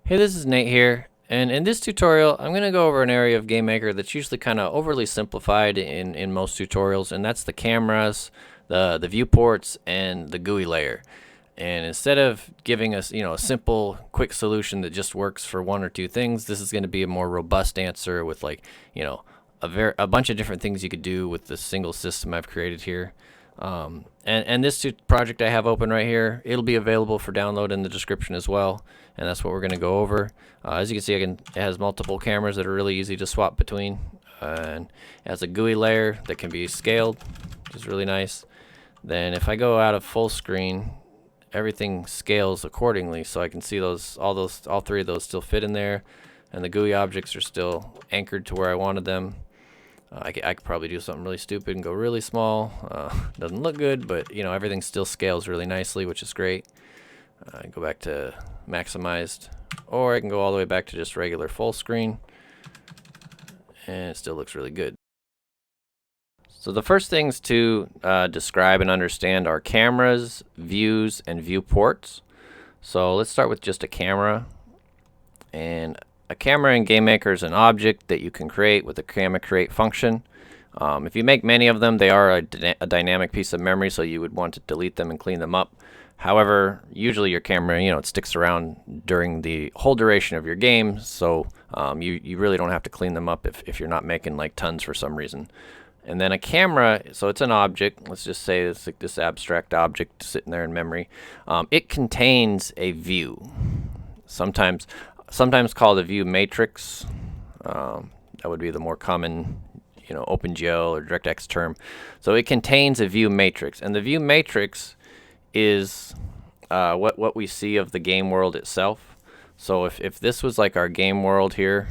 Hey, this is Nate here, and in this tutorial, I'm going to go over an area of GameMaker that's usually kind of overly simplified in most tutorials, and that's the cameras, the viewports, and the GUI layer. And instead of giving us, a simple, quick solution that just works for one or two things, this is going to be a more robust answer with a bunch of different things you could do with this single system I've created here. And this project I have open right here, it'll be available for download in the description as well, and that's what we're going to go over. As you can see, it has multiple cameras that are really easy to swap between, and it has a GUI layer that can be scaled, which is really nice. Then if I go out of full screen, everything scales accordingly, so I can see all three of those still fit in there, and the GUI objects are still anchored to where I wanted them. I could probably do something really stupid and go really small. Doesn't look good, but everything still scales really nicely, which is great. Go back to maximized, or I can go all the way back to just regular full screen, and it still looks really good. So the first things to describe and understand are cameras, views, and viewports. So let's start with just a camera. And a camera in GameMaker is an object that you can create with the camera create function. If you make many of them, they are a dynamic piece of memory, so you would want to delete them and clean them up. However, usually your camera, it sticks around during the whole duration of your game, so you really don't have to clean them up if you're not making like tons for some reason. And then a camera, so it's an object. Let's just say it's like this abstract object sitting there in memory. It contains a view, sometimes called a view matrix. That would be the more common, OpenGL or DirectX term. So it contains a view matrix, and the view matrix is what we see of the game world itself. So if this was like our game world here,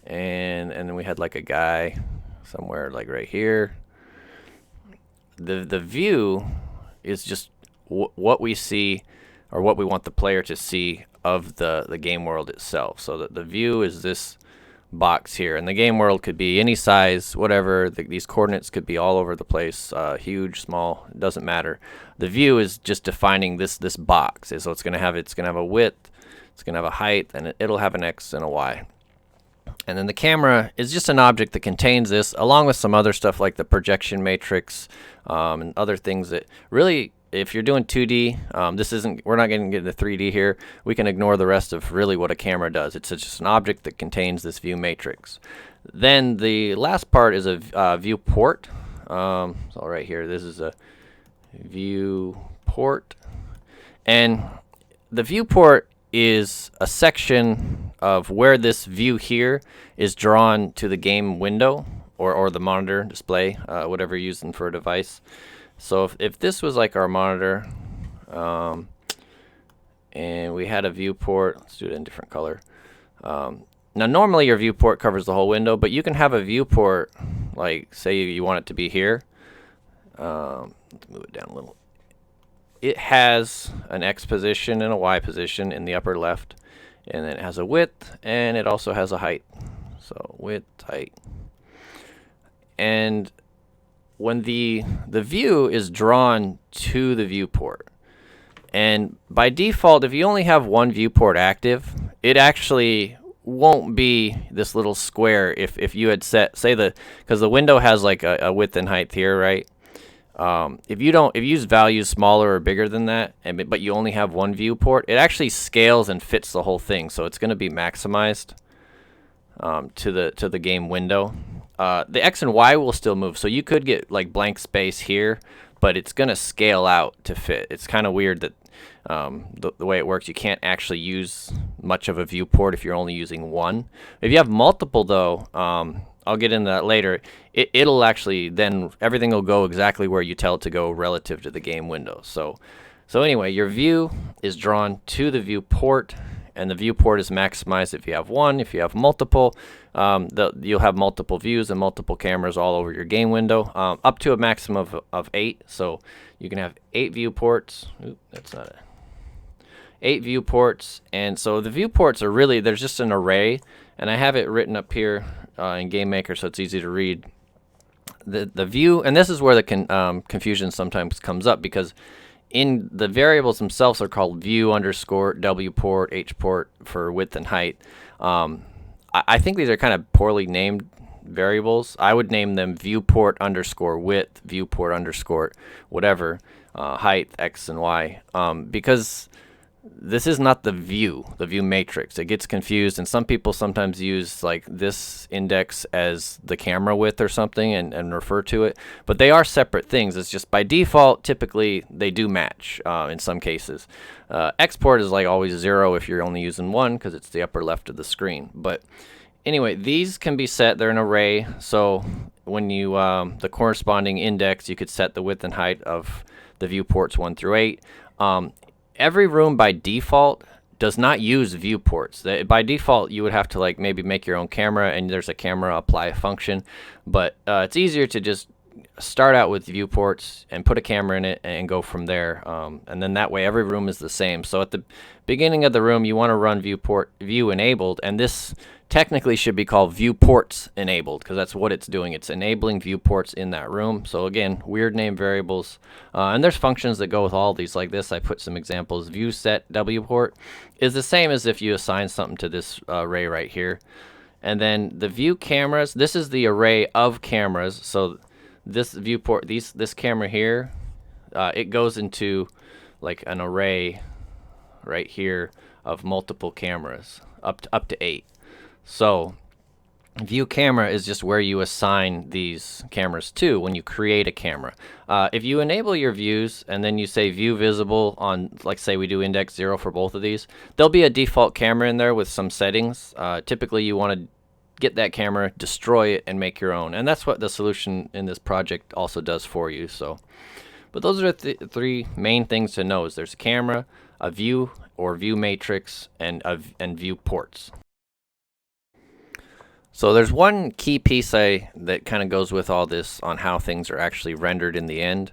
and then we had like a guy somewhere like right here, the view is just what we see, or what we want the player to see of the game world itself. So that the view is this box here, and the game world could be any size, whatever. These coordinates could be all over the place, huge, small, it doesn't matter. The view is just defining this box. So it's gonna have a width, it's gonna have a height, and it'll have an X and a Y. And then the camera is just an object that contains this, along with some other stuff like the projection matrix, and other things that really, if you're doing 2D, we're not going to get into 3D here. We can ignore the rest of really what a camera does. It's just an object that contains this view matrix. Then the last part is a viewport. So right here, this is a viewport. And the viewport is a section of where this view here is drawn to the game window, or the monitor display, whatever you're using for a device. So if this was like our monitor, and we had a viewport, let's do it in a different color. Now normally your viewport covers the whole window, but you can have a viewport, like say you want it to be here. Let's move it down a little. It has an X position and a Y position in the upper left, and then it has a width, and it also has a height. So width, height. And when the view is drawn to the viewport, and by default, if you only have one viewport active, it actually won't be this little square if you had set, because the window has like a width and height here, right? If you use values smaller or bigger than that, but you only have one viewport, it actually scales and fits the whole thing. So it's going to be maximized to the game window. The X and Y will still move, so you could get like blank space here, but it's going to scale out to fit. It's kind of weird that the way it works, you can't actually use much of a viewport if you're only using one. If you have multiple, though, I'll get into that later. It'll actually, then everything will go exactly where you tell it to go relative to the game window. So anyway, your view is drawn to the viewport, and the viewport is maximized if you have one. If you have multiple, you'll have multiple views and multiple cameras all over your game window, up to a maximum of 8. So you can have 8 viewports. Oop, that's not it. 8 viewports, and so the viewports are really, there's just an array, and I have it written up here in GameMaker so it's easy to read. The view, and this is where the confusion sometimes comes up, because in the variables themselves are called view underscore W port, H port for width and height. I think these are kind of poorly named variables. I would name them viewport underscore width, viewport underscore whatever, height, X and Y, because this is not the view matrix. It gets confused, and some people sometimes use like this index as the camera width or something and refer to it, but they are separate things. It's just by default, typically they do match in some cases. Export is like always 0 if you're only using one because it's the upper left of the screen. But anyway, these can be set. They're an array, so when you the corresponding index, you could set the width and height of the viewports 1 through 8. Every room by default does not use viewports. By default, you would have to like maybe make your own camera, and there's a camera apply function, but it's easier to just start out with viewports and put a camera in it and go from there, and then that way every room is the same. So at the beginning of the room, you want to run viewport view enabled, and this technically should be called viewports enabled because that's what it's doing. It's enabling viewports in that room. So again, weird name variables, and there's functions that go with all these like this. I put some examples. View set W port is the same as if you assign something to this array right here. And then the view cameras, this is the array of cameras. So this viewport, this camera here, it goes into like an array right here of multiple cameras up to 8. So view camera is just where you assign these cameras to when you create a camera. If you enable your views and then you say view visible on, like say we do index 0 for both of these, there'll be a default camera in there with some settings. Typically you want to get that camera, destroy it, and make your own. And that's what the solution in this project also does for you. So, but those are the three main things to know: is there's a camera, a view or view matrix, and view ports. So there's one key piece that kind of goes with all this on how things are actually rendered in the end,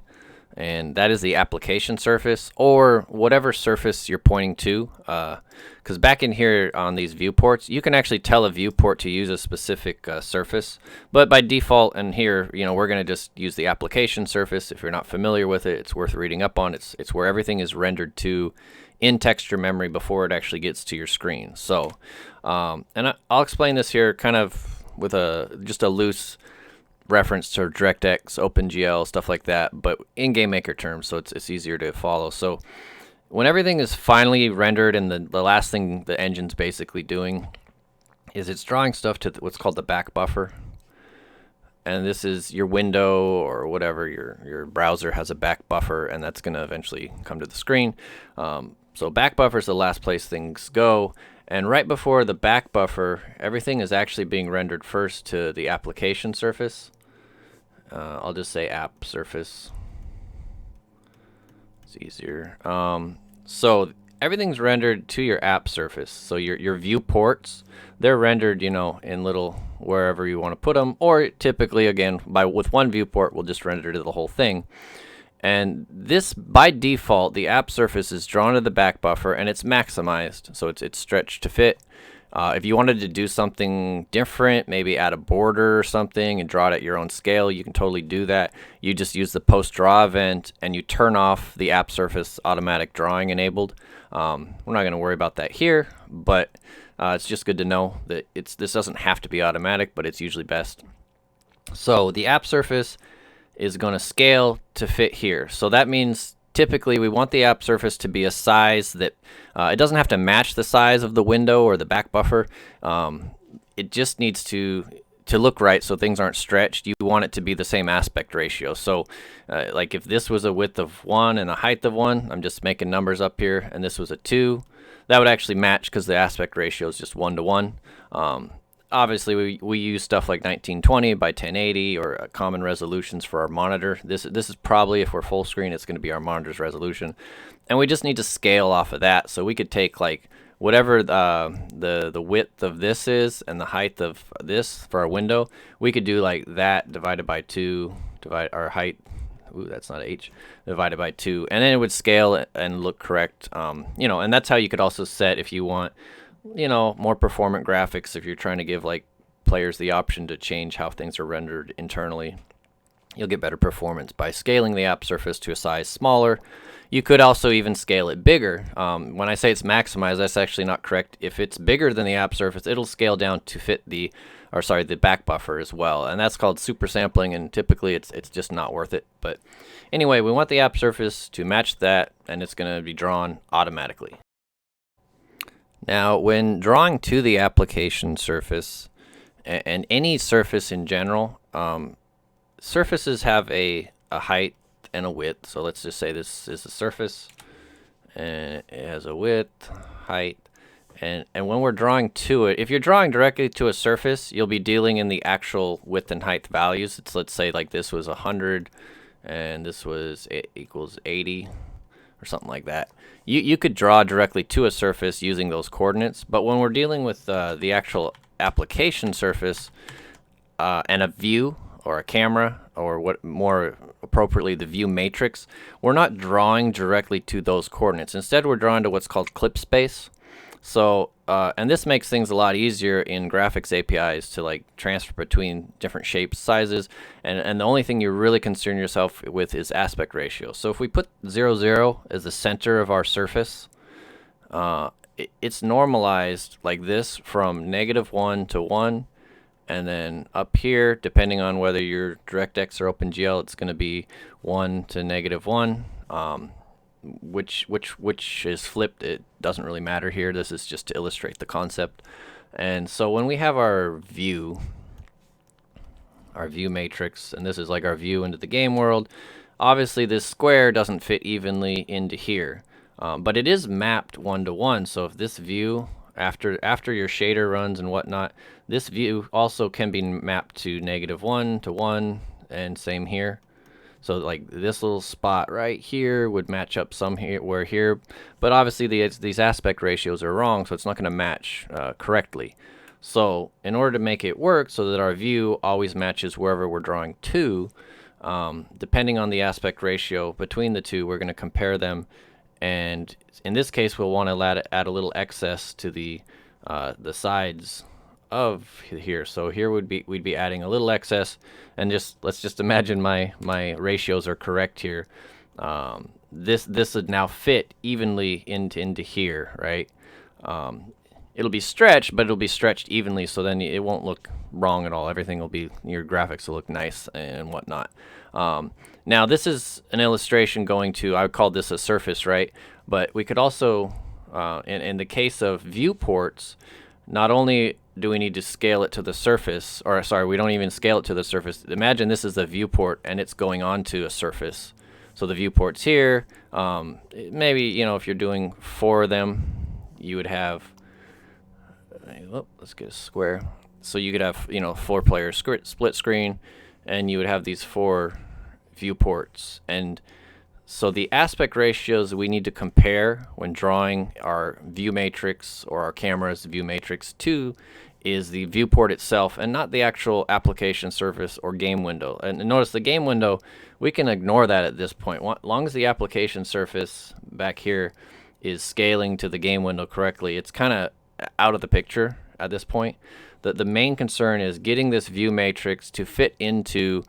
and that is the application surface, or whatever surface you're pointing to. Because back in here on these viewports, you can actually tell a viewport to use a specific surface, but by default, and here, we're going to just use the application surface. If you're not familiar with it, it's worth reading up on. It's where everything is rendered to in texture memory before it actually gets to your screen. So, and I'll explain this here kind of with just a loose reference to DirectX, OpenGL, stuff like that, but in GameMaker terms, so it's easier to follow. So when everything is finally rendered, and the last thing the engine's basically doing is it's drawing stuff to what's called the back buffer. And this is your window or whatever, your browser has a back buffer, and that's going to eventually come to the screen. So back buffer is the last place things go. And right before the back buffer, everything is actually being rendered first to the application surface. I'll just say app surface. It's easier. So everything's rendered to your app surface. So your viewports, they're rendered, in little wherever you want to put them, or typically, again, with one viewport, we'll just render to the whole thing. And this, by default, the app surface is drawn to the back buffer, and it's maximized, so it's stretched to fit. If you wanted to do something different, maybe add a border or something and draw it at your own scale, you can totally do that. You just use the post draw event and you turn off the app surface automatic drawing enabled. We're not going to worry about that here, but it's just good to know that this doesn't have to be automatic, but it's usually best. So the app surface is going to scale to fit here. So that means typically we want the app surface to be a size that it doesn't have to match the size of the window or the back buffer. It just needs to look right so things aren't stretched. You want it to be the same aspect ratio. So like if this was a width of 1 and a height of 1, I'm just making numbers up here, and this was a 2, that would actually match because the aspect ratio is just 1 to 1. Obviously, we use stuff like 1920 by 1080 or common resolutions for our monitor. This is probably, if we're full screen, it's going to be our monitor's resolution. And we just need to scale off of that. So we could take like whatever the width of this is and the height of this for our window. We could do like that divided by 2, divide our height. Ooh, that's not H. Divided by 2. And then it would scale and look correct. And that's how you could also set if you want more performant graphics. If you're trying to give like players the option to change how things are rendered internally, you'll get better performance by scaling the app surface to a size smaller. You could also even scale it bigger. When I say it's maximized, that's actually not correct. If it's bigger than the app surface, it'll scale down to fit the back buffer as well, and that's called super sampling, and typically it's just not worth it. But anyway, we want the app surface to match that, and it's going to be drawn automatically. Now, when drawing to the application surface, and any surface in general, surfaces have a height and a width. So let's just say this is a surface, and it has a width, height, and when we're drawing to it, if you're drawing directly to a surface, you'll be dealing in the actual width and height values. It's, let's say, like this was 100, and this was equals 80, or something like that. You could draw directly to a surface using those coordinates, but when we're dealing with the actual application surface and a view or a camera, or what more appropriately the view matrix, we're not drawing directly to those coordinates. Instead, we're drawing to what's called clip space. So and this makes things a lot easier in graphics APIs to like transfer between different shapes, sizes, and the only thing you really concern yourself with is aspect ratio. So if we put 0, 0 as the center of our surface, it's normalized like this from -1 to 1, and then up here, depending on whether you're DirectX or OpenGL, it's going to be 1 to -1. Which is flipped, it doesn't really matter here. This is just to illustrate the concept. And so when we have our view matrix, and this is like our view into the game world, obviously this square doesn't fit evenly into here, but it is mapped 1 to 1. So if this view, after your shader runs and whatnot, this view also can be mapped to -1 to 1, and same here. So like this little spot right here would match up some here, but obviously these aspect ratios are wrong, so it's not going to match correctly. So in order to make it work so that our view always matches wherever we're drawing to, depending on the aspect ratio between the two, we're going to compare them. And in this case, we'll want to add a little excess to the sides of here. So here we'd be adding a little excess, and let's just imagine my ratios are correct here. This would now fit evenly into here, right? It'll be stretched, but it'll be stretched evenly, so then it won't look wrong at all. Everything will be, your graphics will look nice and whatnot. Now this is an illustration going to, I would call this a surface, right? But we could also, in the case of viewports, not only do we need to scale it to the surface, or sorry, we don't even scale it to the surface. Imagine this is a viewport and it's going onto a surface. So the viewport's here. Maybe, if you're doing 4 of them, you would have, let's get a square. So you could have, 4-player split screen, and you would have these 4 viewports. And so the aspect ratios we need to compare when drawing our view matrix or our camera's view matrix to is the viewport itself, and not the actual application surface or game window. And notice the game window, we can ignore that at this point. As long as the application surface back here is scaling to the game window correctly, it's kind of out of the picture at this point. The main concern is getting this view matrix to fit into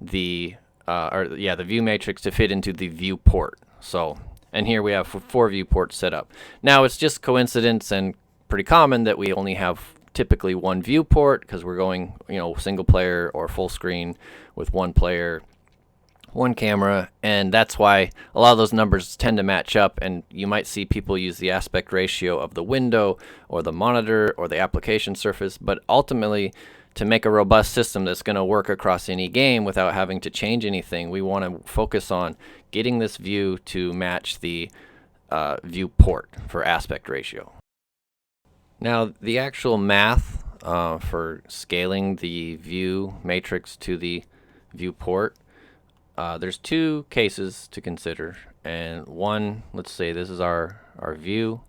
the the view matrix to fit into the viewport. So, and here we have 4 viewports set up. Now it's just coincidence and pretty common that we only have typically 1 viewport, because we're going single player or full screen with 1 player, 1 camera, and that's why a lot of those numbers tend to match up. And you might see people use the aspect ratio of the window or the monitor or the application surface, but ultimately, to make a robust system that's going to work across any game without having to change anything, we want to focus on getting this view to match the viewport for aspect ratio. Now, the actual math for scaling the view matrix to the viewport, there's 2 cases to consider. And one, let's say this is our view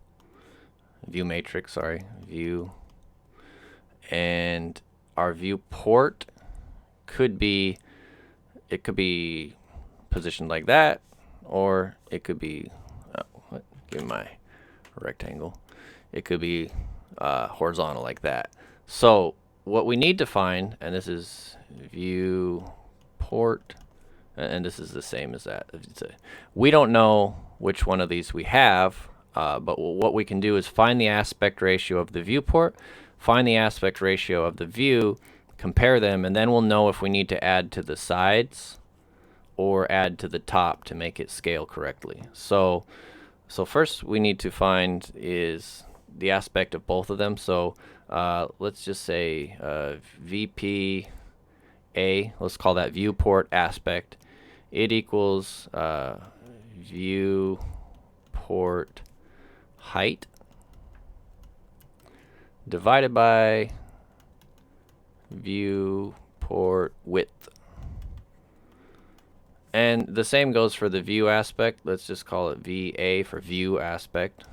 matrix, view, and our viewport could be positioned like that, or it could be, give me my rectangle, it could be horizontal like that. So what we need to find, and this is viewport and this is the same as that. We don't know which one of these we have, but what we can do is find the aspect ratio of the viewport, find the aspect ratio of the view, compare them, and then we'll know if we need to add to the sides or add to the top to make it scale correctly. So first we need to find is the aspect of both of them. So let's just say VP A, let's call that viewport aspect. It equals viewport height divided by viewport width. And the same goes for the view aspect. Let's just call it VA for view aspect.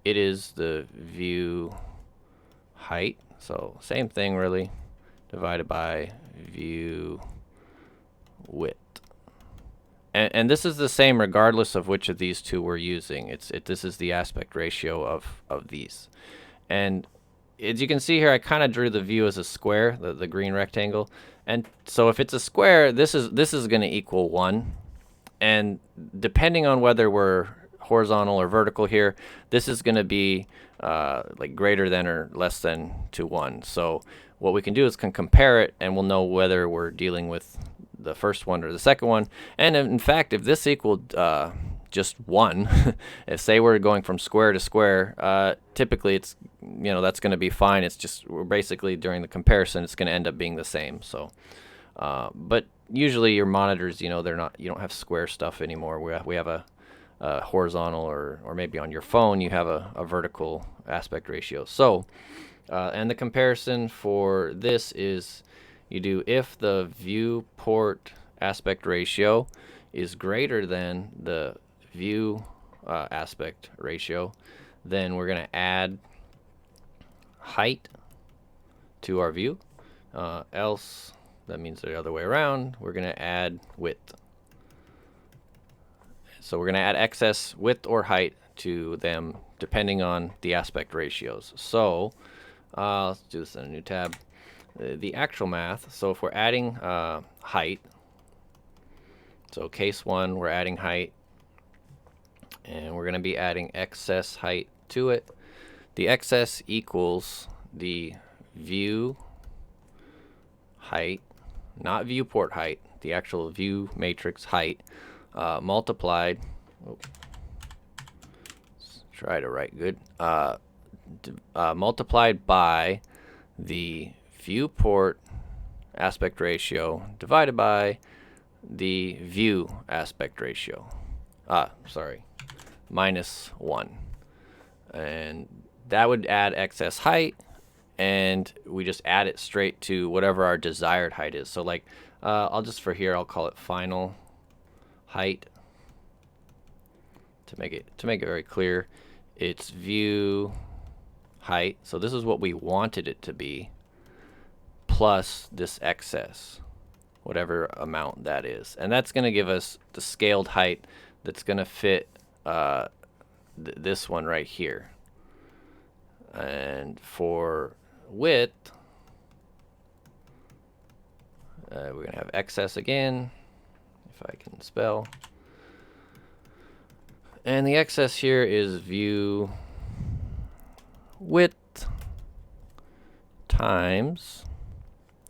It is the view height. So same thing really, divided by view width. And this is the same regardless of which of these two we're using. This is the aspect ratio of these. And as you can see here, I kind of drew the view as a square, the green rectangle. And so if it's a square, this is going to equal 1. And depending on whether we're horizontal or vertical here, this is going to be like greater than or less than to 1. So what we can do is compare it, and we'll know whether we're dealing with the first one or the second one. And in fact, if this equaled just 1, if say we're going from square to square, typically it's, that's going to be fine. It's just we're basically during the comparison it's going to end up being the same. So but usually your monitors, they're not, you don't have square stuff anymore. We have a horizontal, or maybe on your phone you have a vertical aspect ratio. So and the comparison for this is you do if the viewport aspect ratio is greater than the view aspect ratio, then we're going to add height to our view. Else, that means the other way around, we're going to add width. So we're going to add excess width or height to them depending on the aspect ratios. So let's do this in a new tab. The actual math, so if we're adding height, so case 1, we're adding height, and we're going to be adding excess height to it. The excess equals the view height, not viewport height, the actual view matrix height, multiplied, let's try to write good, multiplied by the viewport aspect ratio divided by the view aspect ratio. Minus 1. And that would add excess height, and we just add it straight to whatever our desired height is. So like, I'll call it final height to make it very clear. It's view height. So this is what we wanted it to be, plus this excess, whatever amount that is. And that's going to give us the scaled height that's going to fit this one right here. And for width, we're going to have excess again, if I can spell. And the excess here is view width times,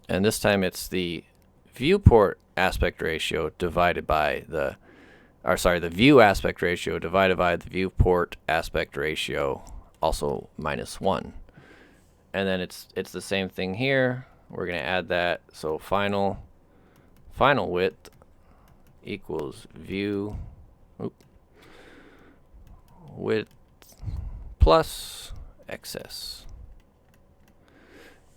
and this time it's the viewport aspect ratio divided by the view aspect ratio divided by the viewport aspect ratio, also minus 1. And then it's the same thing here. We're going to add that. So final width equals view width plus excess.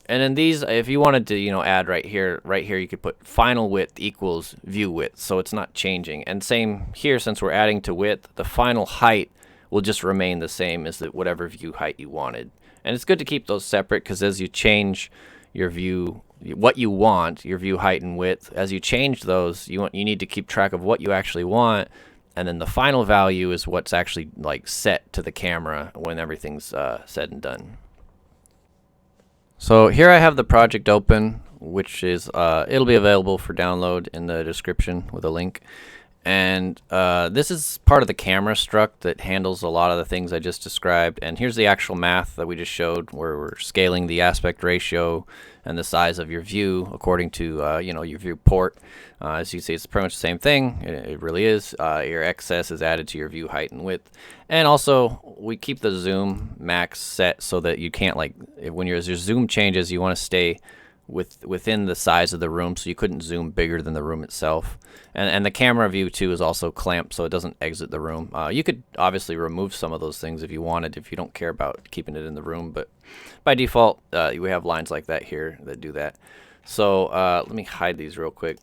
And then these, if you wanted to, add right here, you could put final width equals view width, so it's not changing. And same here, since we're adding to width, the final height will just remain the same as whatever view height you wanted. And it's good to keep those separate, because as you change your view, what you want, your view height and width, as you change those, you need to keep track of what you actually want, and then the final value is what's actually like set to the camera when everything's said and done. So here I have the project open. which is it'll be available for download in the description with a link. And this is part of the camera struct that handles a lot of the things I just described. And here's the actual math that we just showed, where we're scaling the aspect ratio and the size of your view according to your viewport. As you see, it's pretty much the same thing. It really is. Your excess is added to your view height and width. And also, we keep the zoom max set so that you can't, like, when your zoom changes, you want to stay within the size of the room, so you couldn't zoom bigger than the room itself. And the camera view too is also clamped so it doesn't exit the room. You could obviously remove some of those things if you wanted, if you don't care about keeping it in the room, but by default we have lines like that here that do that. So let me hide these real quick.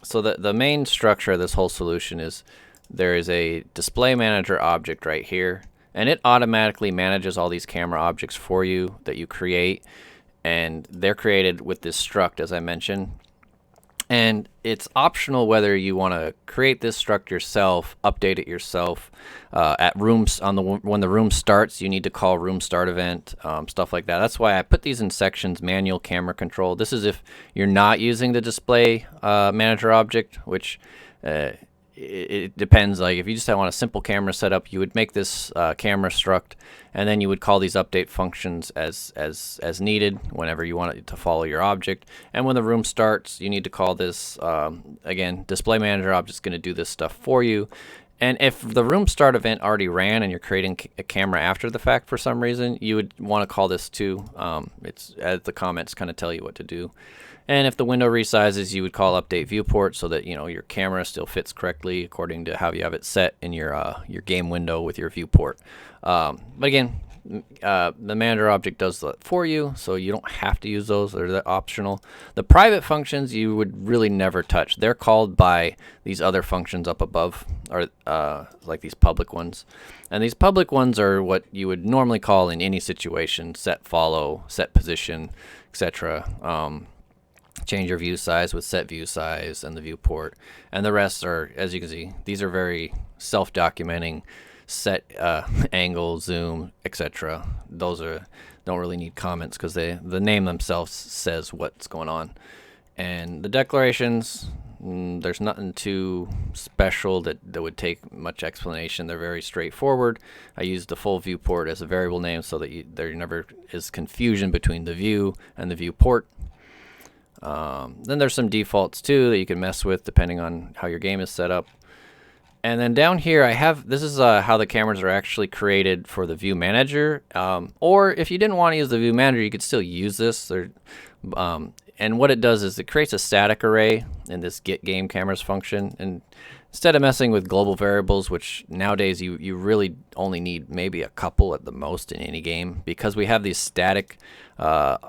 So the main structure of this whole solution is there is a display manager object right here, and it automatically manages all these camera objects for you that you create. And they're created with this struct, as I mentioned. And it's optional whether you want to create this struct yourself, update it yourself. At rooms when the room starts, you need to call room start event, stuff like that. That's why I put these in sections: manual, camera control. This is if you're not using the display manager object, which it depends. Like if you just want a simple camera setup, you would make this camera struct, and then you would call these update functions as needed whenever you want it to follow your object. And when the room starts, you need to call this again, display manager object is going to do this stuff for you. And if the room start event already ran and you're creating a camera after the fact for some reason, you would want to call this too. It's as the comments kind of tell you what to do. And if the window resizes, you would call update viewport so that your camera still fits correctly according to how you have it set in your game window with your viewport. But again, the manager object does that for you, so you don't have to use those. They're optional. The private functions you would really never touch. They're called by these other functions up above, or like these public ones. And these public ones are what you would normally call in any situation: set follow, set position, etc. Change your view size with set view size and the viewport. And the rest are, as you can see, these are very self-documenting: set angle, zoom, etc. Those don't really need comments because the name themselves says what's going on. And the declarations, there's nothing too special that would take much explanation. They're very straightforward. I use the full viewport as a variable name so that there never is confusion between the view and the viewport. Then there's some defaults too that you can mess with depending on how your game is set up. And then down here this is how the cameras are actually created for the view manager. Or if you didn't want to use the view manager, you could still use this. And what it does is it creates a static array in this get game cameras function. And instead of messing with global variables, which nowadays you really only need maybe a couple at the most in any game, because we have these static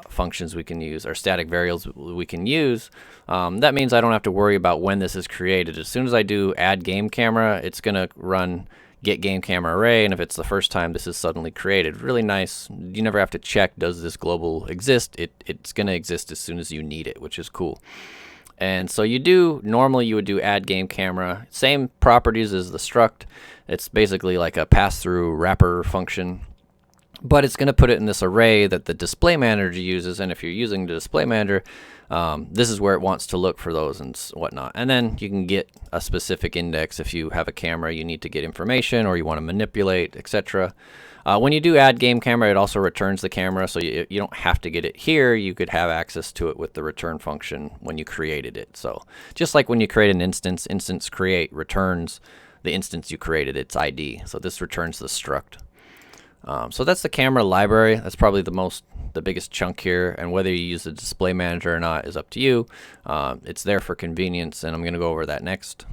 functions we can use, or static variables we can use, that means I don't have to worry about when this is created. As soon as I do add game camera, it's going to run get game camera array, and if it's the first time this is suddenly created, really nice. You never have to check, does this global exist? It's going to exist as soon as you need it, which is cool. And so normally you would do add game camera, same properties as the struct. It's basically like a pass-through wrapper function, but it's going to put it in this array that the display manager uses. And if you're using the display manager, this is where it wants to look for those and whatnot. And then you can get a specific index if you have a camera you need to get information or you want to manipulate, etc. When you do add game camera, it also returns the camera, so you don't have to get it here. You could have access to it with the return function when you created it. So just like when you create an instance create returns the instance you created, its ID. So this returns the struct. So that's the camera library. That's probably the biggest chunk here, and whether you use the display manager or not is up to you. It's there for convenience, and I'm going to go over that next.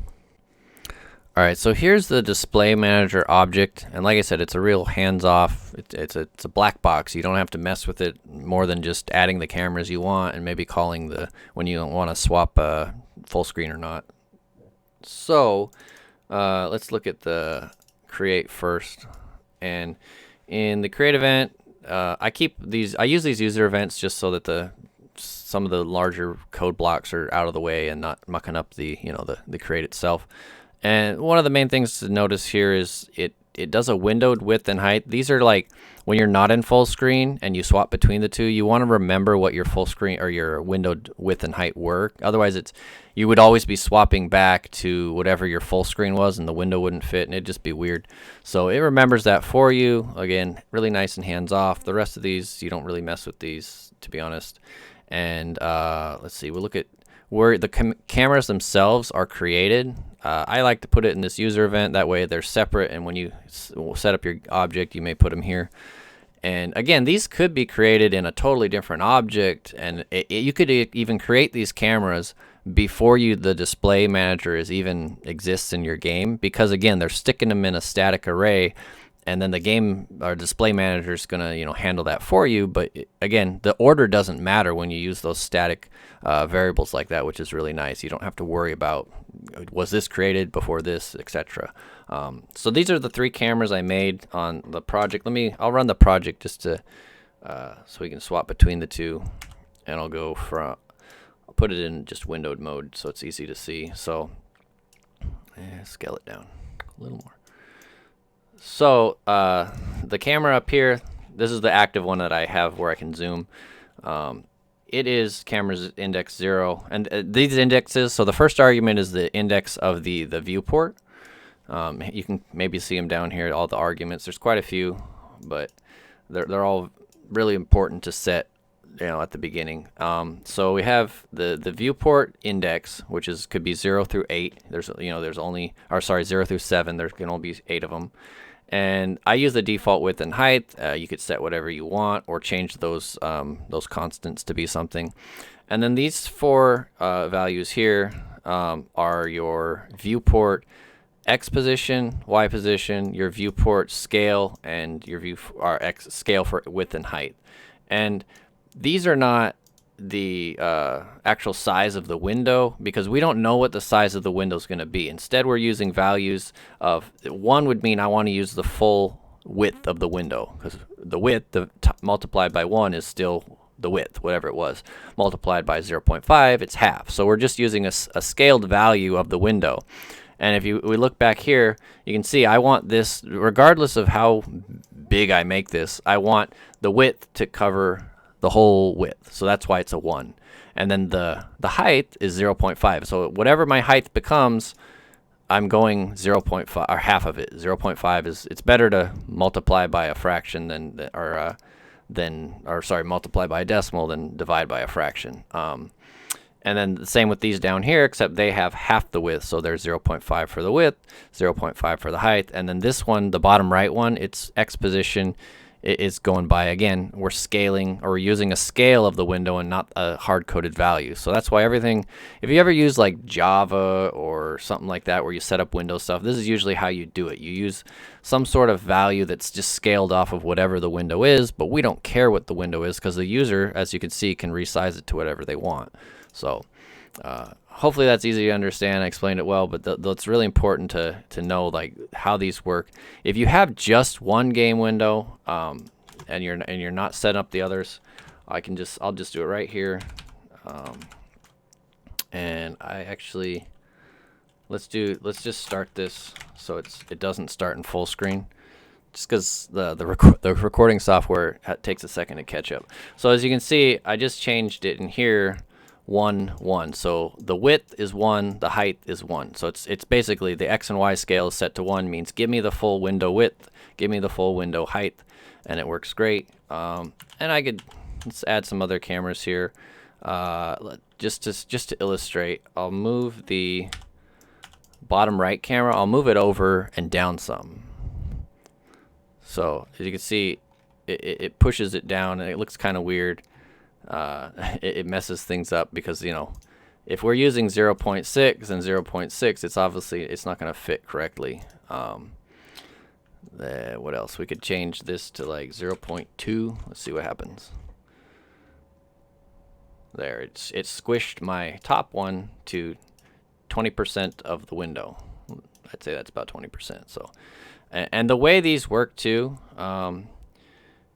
Alright, so here's the display manager object, and like I said, it's a real hands-off. It's a black box. You don't have to mess with it more than just adding the cameras you want and maybe calling when you don't want to swap full screen or not. So let's look at the create first. And in the create event, I use these user events just so that some of the larger code blocks are out of the way and not mucking up the create itself. And one of the main things to notice here is it it does a windowed width and height. These are like when you're not in full screen and you swap between the two, you want to remember what your full screen or your windowed width and height were. Otherwise, you would always be swapping back to whatever your full screen was, and the window wouldn't fit, and it'd just be weird. So it remembers that for you. Again, really nice and hands off. The rest of these, you don't really mess with these, to be honest. And let's see, we'll look at where the cameras themselves are created. I like to put it in this user event. That way they're separate, and when you set up your object, you may put them here. And again, these could be created in a totally different object, and you could even create these cameras before the display manager even exists in your game, because again, they're sticking them in a static array, and then the game or display manager is going to handle that for you. But again, the order doesn't matter when you use those static variables like that, which is really nice. You don't have to worry about was this created before this, etc. So these are the 3 cameras I made on the project. I'll run the project just to so we can swap between the two, and I'll put it in just windowed mode so it's easy to see. So scale it down a little more. So the camera up here, this is the active one that I have where I can zoom. It is camera's index 0, and these indexes, so the first argument is the index of the viewport. You can maybe see them down here, all the arguments. There's quite a few, but they're all really important to set at the beginning. So we have the viewport index, which could be 0 through 8. There's 0 through 7. There can only be 8 of them. And I use the default width and height. You could set whatever you want or change those constants to be something. And then these 4 values here are your viewport X position, Y position, your viewport scale, and your X scale for width and height. And these are not the actual size of the window, because we don't know what the size of the window is going to be. Instead, we're using values of 1 would mean I want to use the full width of the window, because the width multiplied by 1 is still the width, whatever it was. Multiplied by 0.5, it's half. So we're just using a scaled value of the window. And if we look back here, you can see I want this, regardless of how big I make this, I want the width to cover the whole width. So that's why it's a 1. And then the height is 0.5. So whatever my height becomes, I'm going 0.5 or half of it. 0.5 it's better to multiply by a fraction multiply by a decimal than divide by a fraction. And then the same with these down here, except they have half the width. So there's 0.5 for the width, 0.5 for the height. And then this one, the bottom right one, its X position is going by, again, we're scaling, or we're using a scale of the window and not a hard-coded value. So that's why everything, if you ever use like Java or something like that where you set up Windows stuff, this is usually how you do it. You use some sort of value that's just scaled off of whatever the window is, but we don't care what the window is because the user, as you can see, can resize it to whatever they want. So hopefully that's easy to understand. I explained it well, but it's really important to know like how these work. If you have just one game window and you're not setting up the others, I'll just do it right here. And I actually let's just start this so it doesn't start in full screen, just because the recording software takes a second to catch up. So as you can see, I just changed it in here. 1, 1. So the width is 1, the height is 1. So it's basically the X and Y scale is set to 1, means give me the full window width, give me the full window height, and it works great. And let's add some other cameras here. Just to illustrate, I'll move the bottom right camera, I'll move it over and down some. So as you can see, it pushes it down and it looks kind of weird. It messes things up because, if we're using 0.6 and 0.6, it's not going to fit correctly. What else? We could change this to like 0.2. Let's see what happens. There, it squished my top one to 20% of the window. I'd say that's about 20%. So, and the way these work too,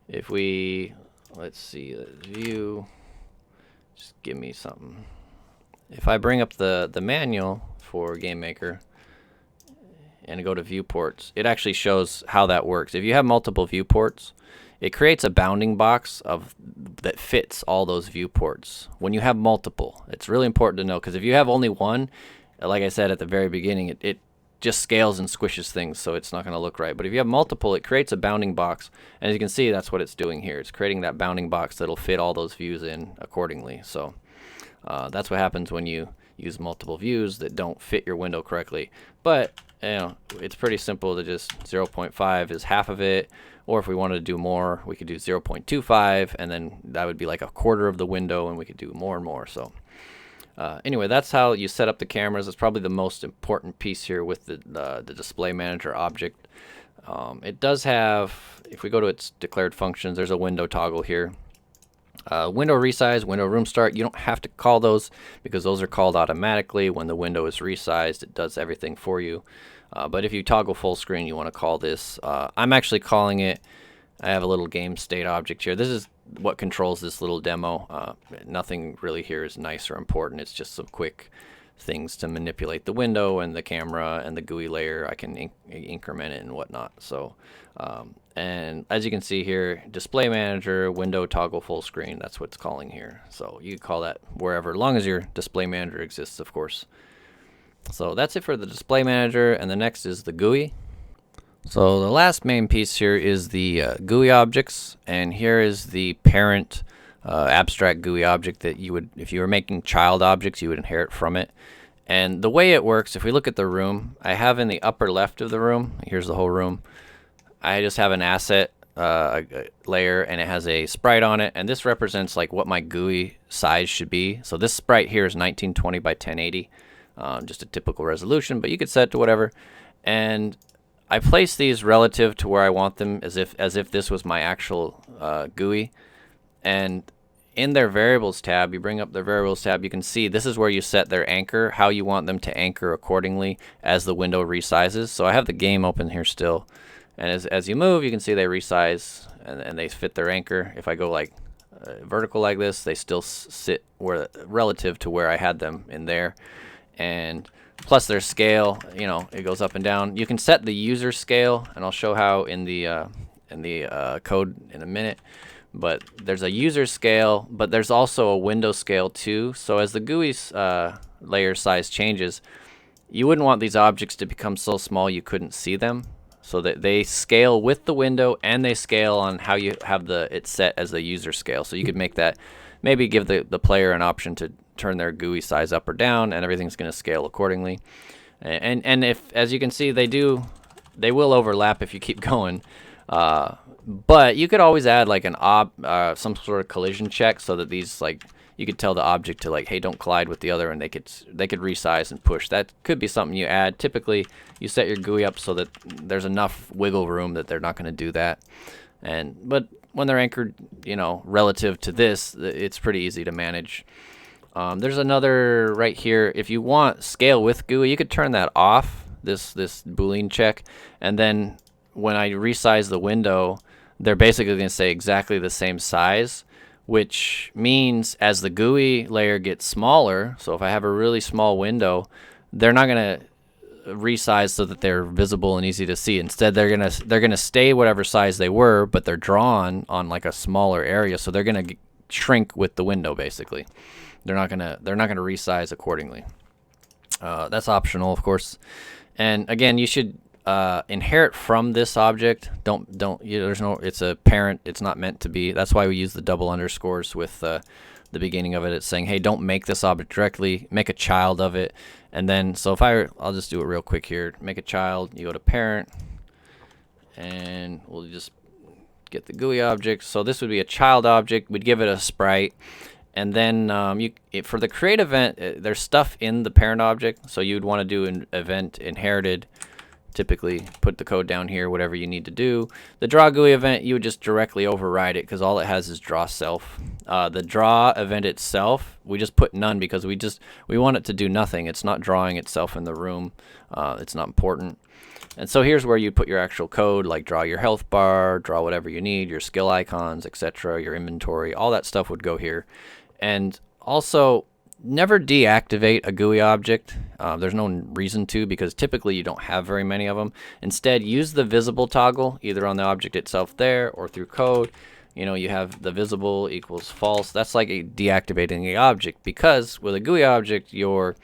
if we let's see, view, just give me something. If I bring up the manual for GameMaker, and go to viewports, it actually shows how that works. If you have multiple viewports, it creates a bounding box that fits all those viewports. When you have multiple, it's really important to know, because if you have only one, like I said at the very beginning, it just scales and squishes things, so it's not going to look right. But if you have multiple, it creates a bounding box, and as you can see, that's what it's doing here. It's creating that bounding box that'll fit all those views in accordingly. So that's what happens when you use multiple views that don't fit your window correctly. But it's pretty simple to just 0.5 is half of it, or if we wanted to do more, we could do 0.25, and then that would be like a quarter of the window, and we could do more and more. So anyway, that's how you set up the cameras. It's probably the most important piece here with the display manager object. It does have, if we go to its declared functions, there's a window toggle here. Window resize, window room start, you don't have to call those because those are called automatically. When the window is resized, it does everything for you. But if you toggle full screen, you want to call this. I'm actually calling it, I have a little game state object here. This is what controls this little demo. Nothing really here is nice or important. It's just some quick things to manipulate the window and the camera and the GUI layer. I can increment it and whatnot. So, and as you can see here, display manager, window toggle full screen, that's what it's calling here. So you can call that wherever, as long as your display manager exists, of course. So that's it for the display manager, and the next is the GUI. So the last main piece here is the GUI objects, and here is the parent abstract GUI object that you would, if you were making child objects, you would inherit from it. And the way it works, if we look at the room, I have in the upper left of the room, here's the whole room, I just have an asset layer, and it has a sprite on it, and this represents like what my GUI size should be. So this sprite here is 1920 by 1080, just a typical resolution, but you could set it to whatever. And I place these relative to where I want them, as if this was my actual GUI. And in their variables tab, you bring up their variables tab, you can see this is where you set their anchor, how you want them to anchor accordingly as the window resizes. So I have the game open here still, and as you move, you can see they resize and they fit their anchor. If I go like vertical like this, they still sit where relative to where I had them in there. And plus their scale, it goes up and down. You can set the user scale, and I'll show how in the code in a minute. But there's a user scale, but there's also a window scale too. So as the GUI's layer size changes, you wouldn't want these objects to become so small you couldn't see them. So that they scale with the window, and they scale on how you have it set as the user scale. So you could make that, maybe give the player an option to turn their GUI size up or down, and everything's going to scale accordingly. And if, as you can see, they will overlap if you keep going. But you could always add like some sort of collision check, so that these, like, you could tell the object to, like, hey, don't collide with the other, and they could resize and push. That could be something you add. Typically, you set your GUI up so that there's enough wiggle room that they're not going to do that. But when they're anchored, relative to this, it's pretty easy to manage. There's another right here. If you want scale with GUI, you could turn that off, this Boolean check, and then when I resize the window, they're basically going to say exactly the same size, which means as the GUI layer gets smaller, so if I have a really small window, they're not going to resize so that they're visible and easy to see. Instead, they're gonna stay whatever size they were, but they're drawn on like a smaller area, so they're gonna shrink with the window. Basically, they're not gonna resize accordingly. That's optional, of course. And again, you should inherit from this object. It's a parent. It's not meant to be. That's why we use the double underscores with the beginning of it. It's saying, hey, don't make this object directly, make a child of it. And then, so if I'll just do it real quick here. Make a child, you go to parent, and we'll just get the GUI object. So this would be a child object. We'd give it a sprite. And then for the create event, there's stuff in the parent object. So you'd want to do an event inherited. Typically put the code down here, whatever you need to do. The draw GUI event, you would just directly override it because all it has is draw self. The draw event itself, we just put none because we want it to do nothing. It's not drawing itself in the room. It's not important. And so here's where you put your actual code, like draw your health bar, draw whatever you need, your skill icons, etc., your inventory, all that stuff would go here. And also, never deactivate a GUI object. There's no reason to, because typically you don't have very many of them. Instead, use the visible toggle either on the object itself there or through code. You know, you have the visible equals false. That's like deactivating the object, because with a GUI object, your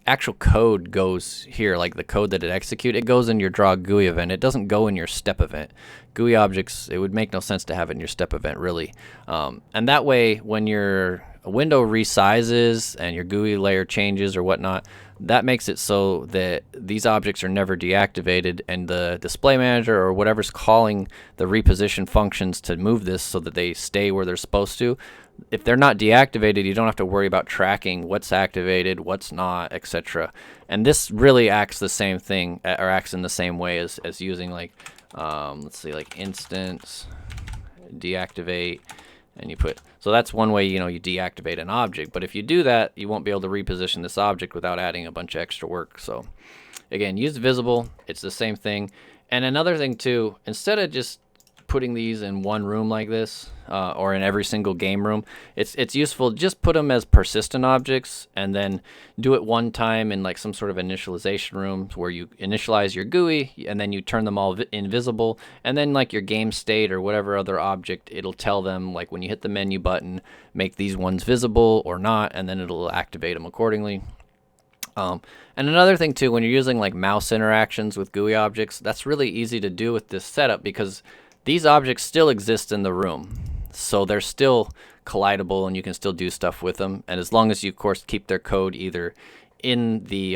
actual code goes here, like the code that it executes, it goes in your draw GUI event. It doesn't go in your step event. GUI objects, it would make no sense to have it in your step event, really. And that way, when your window resizes and your GUI layer changes or whatnot, that makes it so that these objects are never deactivated, and the display manager or whatever's calling the reposition functions to move this so that they stay where they're supposed to, if they're not deactivated, you don't have to worry about tracking what's activated, what's not, etc. And this really acts the same thing, or acts in the same way as using, like, let's see, like instance deactivate, and you put, so that's one way, you know, you deactivate an object. But if you do that, you won't be able to reposition this object without adding a bunch of extra work. So again, use visible. It's the same thing. And another thing too, instead of just putting these in one room like this, or in every single game room, it's useful just put them as persistent objects, and then do it one time in like some sort of initialization room where you initialize your GUI, and then you turn them all invisible, and then like your game state or whatever other object, it'll tell them, like, when you hit the menu button, make these ones visible or not, and then it'll activate them accordingly. And another thing too, when you're using like mouse interactions with GUI objects, that's really easy to do with this setup, because these objects still exist in the room. So they're still collidable, and you can still do stuff with them. And as long as you, of course, keep their code either in the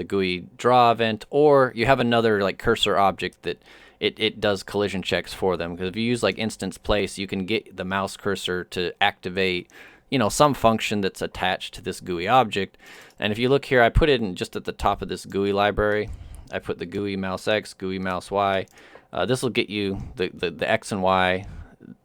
GUI draw event, or you have another like cursor object that it does collision checks for them. Because if you use like instance place, you can get the mouse cursor to activate, you know, some function that's attached to this GUI object. And if you look here, I put it in just at the top of this GUI library. I put the GUI mouse X, GUI mouse Y. This will get you the X and Y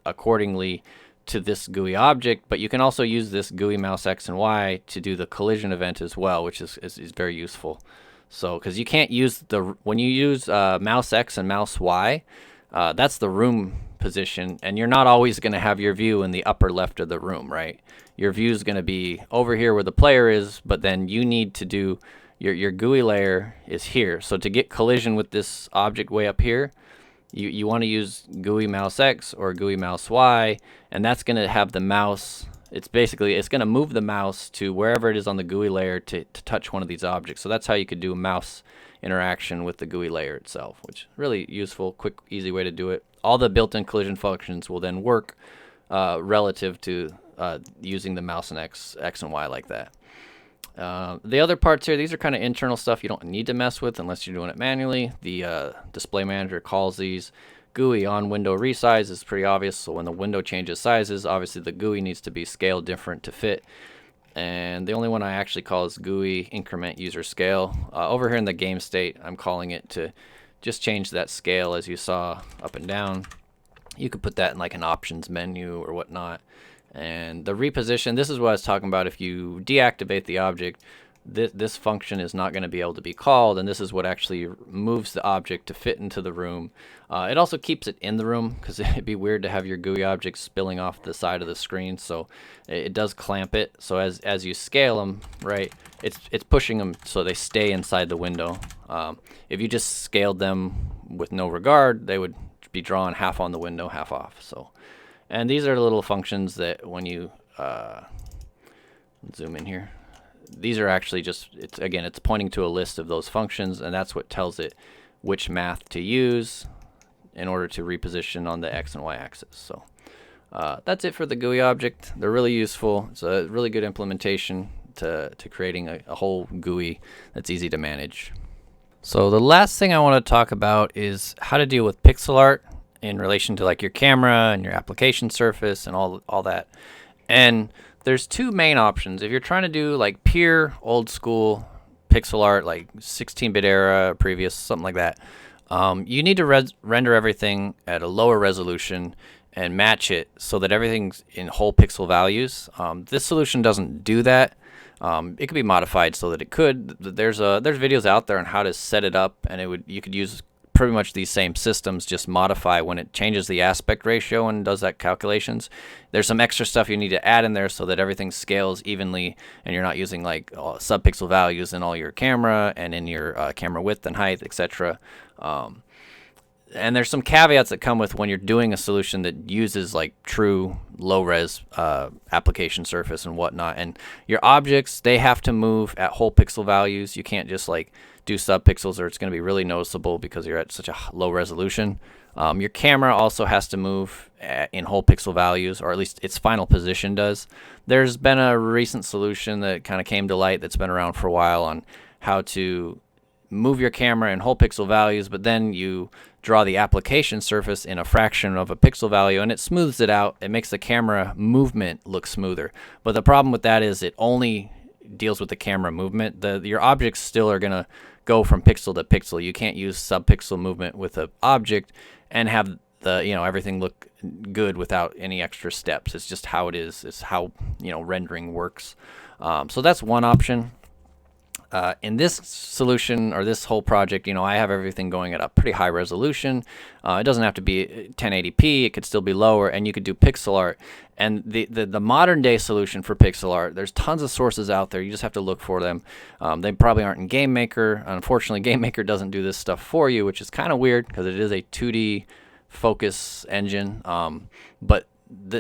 accordingly to this GUI object, but you can also use this GUI mouse X and Y to do the collision event as well, which is very useful. So, because you can't use when you use mouse X and mouse Y, that's the room position, and you're not always going to have your view in the upper left of the room, right? Your view is going to be over here where the player is, but then you need to do your GUI layer is here. So to get collision with this object way up here, you want to use GUI mouse X or GUI mouse Y, and that's going to have the mouse. It's going to move the mouse to wherever it is on the GUI layer to touch one of these objects. So that's how you could do a mouse interaction with the GUI layer itself, which is really useful, quick, easy way to do it. All the built-in collision functions will then work relative to using the mouse and X and Y like that. The other parts here, these are kind of internal stuff you don't need to mess with unless you're doing it manually. The display manager calls these. GUI on window resize is pretty obvious. So when the window changes sizes, obviously the GUI needs to be scaled different to fit. And the only one I actually call is GUI increment user scale. Over here in the game state, I'm calling it to just change that scale as you saw up and down. You could put that in like an options menu or whatnot. And the reposition, this is what I was talking about. If you deactivate the object, this function is not going to be able to be called, and this is what actually moves the object to fit into the room. It also keeps it in the room, because it'd be weird to have your GUI object spilling off the side of the screen, so it does clamp it. So as you scale them, right, it's pushing them so they stay inside the window. If you just scaled them with no regard, they would be drawn half on the window, half off. So, and these are the little functions that when you zoom in here, these are actually just, it's pointing to a list of those functions, and that's what tells it which math to use in order to reposition on the X and Y axis. So that's it for the GUI object. They're really useful. It's a really good implementation to creating a whole GUI that's easy to manage. So the last thing I want to talk about is how to deal with pixel art in relation to like your camera and your application surface and all that. And there's two main options. If you're trying to do like pure old school pixel art, like 16-bit era, previous, something like that, you need to render everything at a lower resolution and match it so that everything's in whole pixel values. This solution doesn't do that. It could be modified so that it could. There's videos out there on how to set it up, and you could use pretty much these same systems, just modify when it changes the aspect ratio and does that calculations. There's some extra stuff you need to add in there so that everything scales evenly and you're not using like subpixel values in all your camera and in your camera width and height, etc. And there's some caveats that come with when you're doing a solution that uses like true low-res application surface and whatnot. And your objects, they have to move at whole pixel values. You can't just like do subpixels or it's going to be really noticeable because you're at such a low resolution. Your camera also has to move in whole pixel values, or at least its final position does. There's been a recent solution that kind of came to light that's been around for a while on how to move your camera in whole pixel values, but then you draw the application surface in a fraction of a pixel value and it smooths it out. It makes the camera movement look smoother. But the problem with that is it only deals with the camera movement. Your objects still are going to go from pixel to pixel. You can't use subpixel movement with an object and have the everything look good without any extra steps. It's just how it is. It's how rendering works. So that's one option. In this solution or this whole project, I have everything going at a pretty high resolution. It doesn't have to be 1080p. It could still be lower, and you could do pixel art. And the modern day solution for pixel art, there's tons of sources out there. You just have to look for them. They probably aren't in GameMaker. Unfortunately, GameMaker doesn't do this stuff for you, which is kind of weird because it is a 2D focus engine. But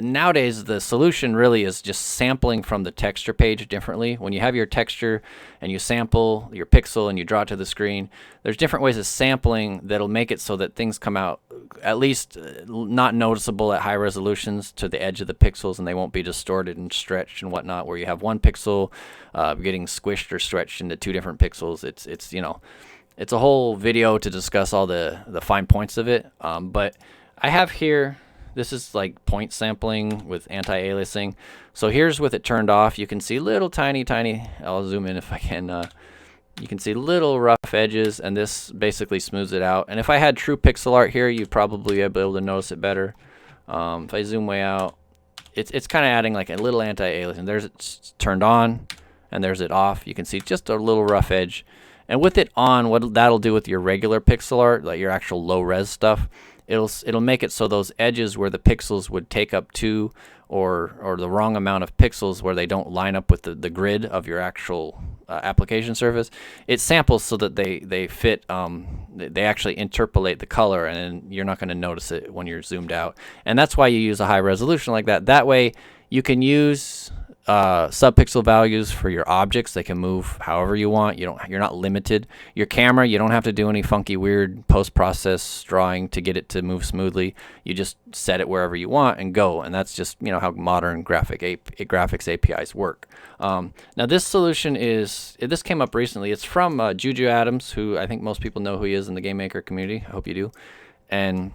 nowadays the solution really is just sampling from the texture page differently. When you have your texture and you sample your pixel and you draw it to the screen, there's different ways of sampling that'll make it so that things come out at least not noticeable at high resolutions to the edge of the pixels, and they won't be distorted and stretched and whatnot, where you have one pixel getting squished or stretched into two different pixels. It's a whole video to discuss all the fine points of it, but I have here, this is like point sampling with anti-aliasing. So here's with it turned off. You can see little tiny, I'll zoom in if I can. You can see little rough edges, and this basically smooths it out. And if I had true pixel art here, you'd probably be able to notice it better. If I zoom way out, it's kind of adding like a little anti-aliasing. There's it turned on, and there's it off. You can see just a little rough edge. And with it on, what that'll do with your regular pixel art, like your actual low-res stuff, it'll make it so those edges where the pixels would take up two or the wrong amount of pixels where they don't line up with the grid of your actual application surface, it samples so that they fit, they actually interpolate the color, and you're not going to notice it when you're zoomed out. And that's why you use a high resolution like that. That way you can use subpixel values for your objects. They can move however you want. You're not limited. Your camera, you don't have to do any funky weird post-process drawing to get it to move smoothly. You just set it wherever you want and go, and that's just how modern graphics APIs work. Now this solution this came up recently. It's from JuJu Adams, who I think most people know who he is in the GameMaker community. I hope you do. And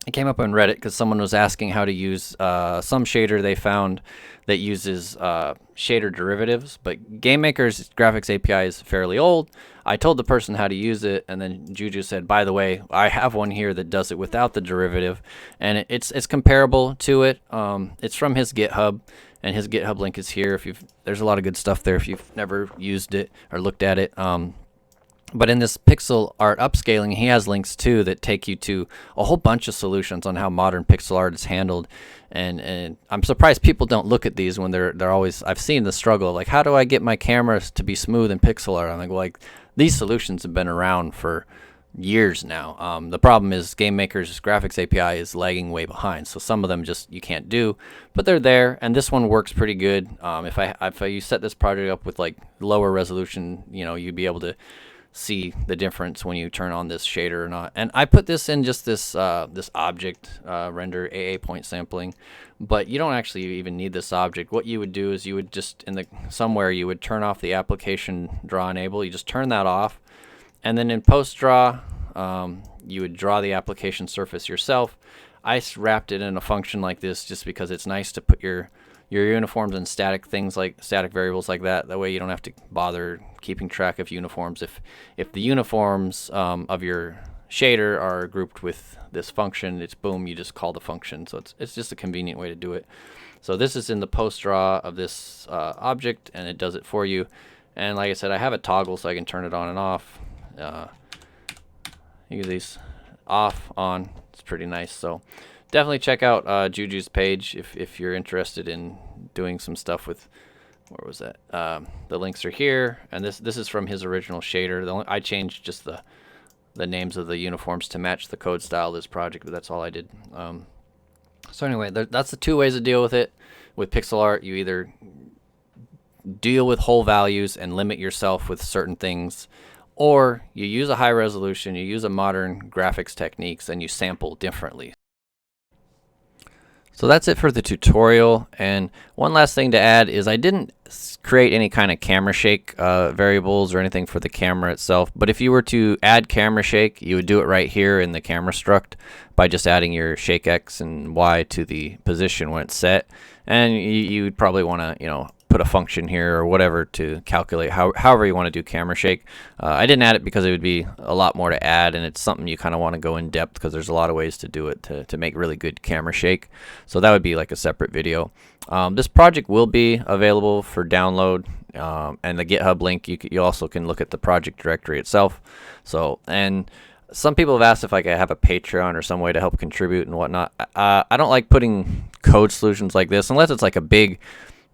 it came up on Reddit because someone was asking how to use some shader they found that uses shader derivatives, but GameMaker's graphics API is fairly old. I told the person how to use it, and then JuJu said, by the way, I have one here that does it without the derivative, and it's comparable to it. It's from his GitHub, and his GitHub link is here. There's a lot of good stuff there if you've never used it or looked at it. But in this pixel art upscaling, he has links too that take you to a whole bunch of solutions on how modern pixel art is handled. And I'm surprised people don't look at these when they're always, I've seen the struggle, like how do I get my cameras to be smooth in pixel art? I'm like, well, these solutions have been around for years now. The problem is GameMaker's graphics API is lagging way behind, so some of them just you can't do, but they're there, and this one works pretty good. If you set this project up with like lower resolution, you'd be able to see the difference when you turn on this shader or not. And I put this in just this object render AA point sampling, but you don't actually even need this object. What you would do is you would just somewhere you would turn off the application draw enable. You just turn that off, and then in post draw you would draw the application surface yourself. I wrapped it in a function like this just because it's nice to put your uniforms and static things like static variables like that. That way you don't have to bother keeping track of uniforms. If the uniforms of your shader are grouped with this function, it's boom, you just call the function. So it's just a convenient way to do it. So this is in the post draw of this object, and it does it for you. And like I said, I have a toggle so I can turn it on and off. Use these off, on. It's pretty nice. So definitely check out JuJu's page if you're interested in doing some stuff with, where was that? The links are here, and this is from his original shader. I changed just the names of the uniforms to match the code style of this project, but that's all I did. So anyway, that's the two ways to deal with it. With pixel art, you either deal with whole values and limit yourself with certain things, or you use a high resolution, you use a modern graphics techniques, and you sample differently. So that's it for the tutorial. And one last thing to add is I didn't create any kind of camera shake variables or anything for the camera itself, but if you were to add camera shake, you would do it right here in the camera struct by just adding your shake X and Y to the position when it's set. And you would probably want to, you know, put a function here or whatever to calculate however you want to do camera shake. I didn't add it because it would be a lot more to add, and it's something you kind of want to go in depth because there's a lot of ways to do it to make really good camera shake. So that would be like a separate video. This project will be available for download, and the GitHub link, you also can look at the project directory itself. So, and some people have asked if I could have a Patreon or some way to help contribute and whatnot. I don't like putting code solutions like this unless it's like a big,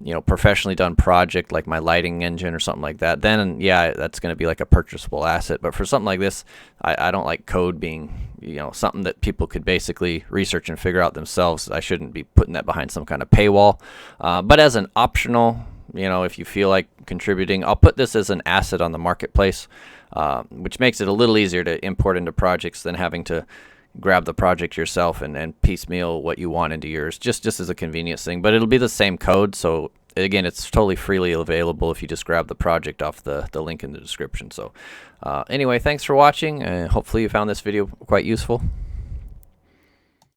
you know, professionally done project like my lighting engine or something like that. Then yeah, that's going to be like a purchasable asset. But for something like this, I don't like code being, you know, something that people could basically research and figure out themselves. I shouldn't be putting that behind some kind of paywall. But as an optional, you know, if you feel like contributing, I'll put this as an asset on the marketplace, which makes it a little easier to import into projects than having to grab the project yourself and piecemeal what you want into yours, just as a convenience thing. But it'll be the same code, so again, it's totally freely available if you just grab the project off the link in the description. So anyway, thanks for watching, and hopefully you found this video quite useful.